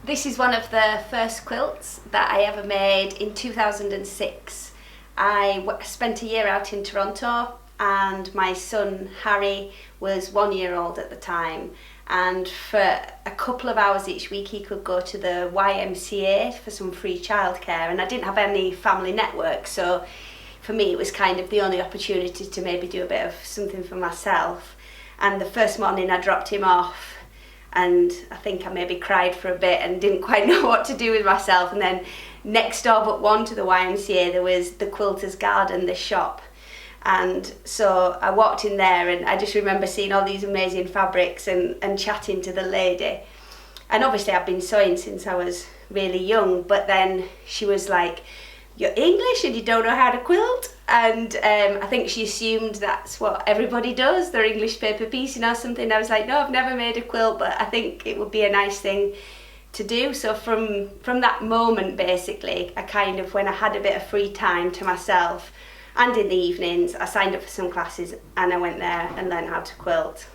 This is one of the first quilts that I ever made in 2006. I spent a year out in Toronto and my son Harry was 1 year old at the time, and for a couple of hours each week he could go to the YMCA for some free childcare, and I didn't have any family network, so for me it was kind of the only opportunity to maybe do a bit of something for myself. And the first morning I dropped him off and I think I maybe cried for a bit and didn't quite know what to do with myself, and then next door but one to the YMCA there was the Quilter's Garden, the shop. And so I walked in there and I just remember seeing all these amazing fabrics and chatting to the lady. And obviously I've been sewing since I was really young, but then she was like, "You're English and you don't know how to quilt?" And I think she assumed that's what everybody does, their English paper piecing or something. I was like, no, I've never made a quilt, but I think it would be a nice thing to do. So from that moment, basically, I kind of, when I had a bit of free time to myself and in the evenings, I signed up for some classes and I went there and learned how to quilt.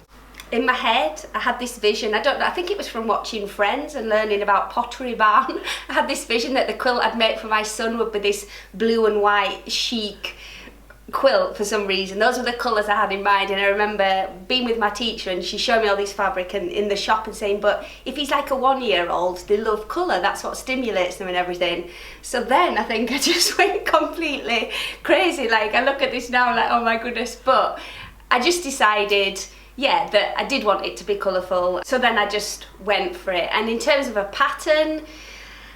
In my head, I had this vision, I don't know, I think it was from watching Friends and learning about Pottery Barn. I had this vision that the quilt I'd make for my son would be this blue and white chic quilt for some reason. Those were the colours I had in mind, and I remember being with my teacher and she showed me all these fabric and in the shop and saying, but if he's like a 1 year old, they love colour, that's what stimulates them and everything. So then I think I just went completely crazy. Like, I look at this now like, oh my goodness, but I just decided, yeah, that I did want it to be colourful. So then I just went for it. And in terms of a pattern,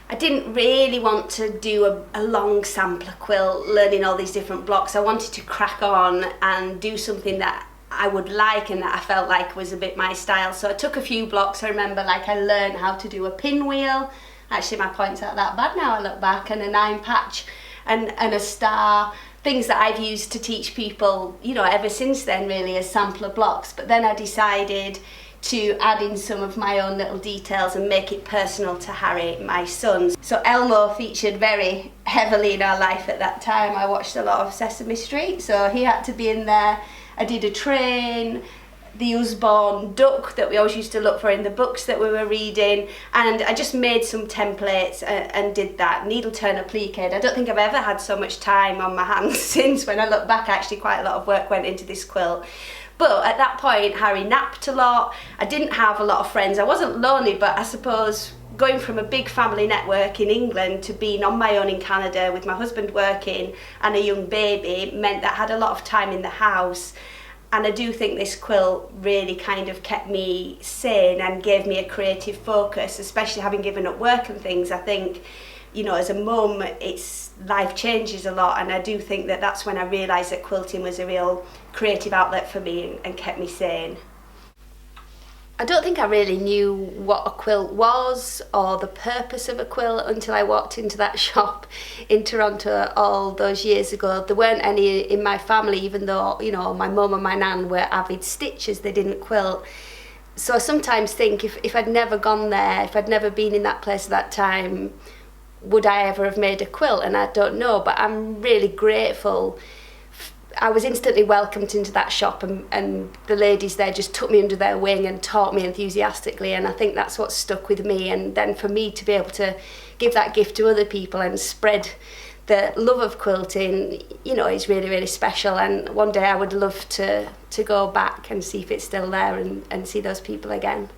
I didn't really want to do a long sampler quilt, learning all these different blocks. I wanted to crack on and do something that I would like and that I felt like was a bit my style. So I took a few blocks. I remember, like, I learned how to do a pinwheel. Actually, my points aren't that bad now I look back, and a 9 patch and a star. Things that I've used to teach people, you know, ever since then, really, as sampler blocks. But then I decided to add in some of my own little details and make it personal to Harry, my son. So Elmo featured very heavily in our life at that time. I watched a lot of Sesame Street, so he had to be in there. I did a train, the Usborne duck that we always used to look for in the books that we were reading, and I just made some templates and did that. Needle turn applique. I don't think I've ever had so much time on my hands since. When I look back, actually quite a lot of work went into this quilt. But at that point Harry napped a lot, I didn't have a lot of friends, I wasn't lonely, but I suppose going from a big family network in England to being on my own in Canada with my husband working and a young baby meant that I had a lot of time in the house. And I do think this quilt really kind of kept me sane and gave me a creative focus, especially having given up work and things. I think, you know, as a mum, life changes a lot, and I do think that that's when I realised that quilting was a real creative outlet for me and kept me sane. I don't think I really knew what a quilt was or the purpose of a quilt until I walked into that shop in Toronto all those years ago. There weren't any in my family, even though, you know, my mum and my nan were avid stitchers, they didn't quilt. So I sometimes think if I'd never gone there, if I'd never been in that place at that time, would I ever have made a quilt? And I don't know, but I'm really grateful. I was instantly welcomed into that shop, and the ladies there just took me under their wing and taught me enthusiastically, and I think that's what stuck with me. And then for me to be able to give that gift to other people and spread the love of quilting, you know, is really, really special. And one day I would love to go back and see if it's still there and see those people again.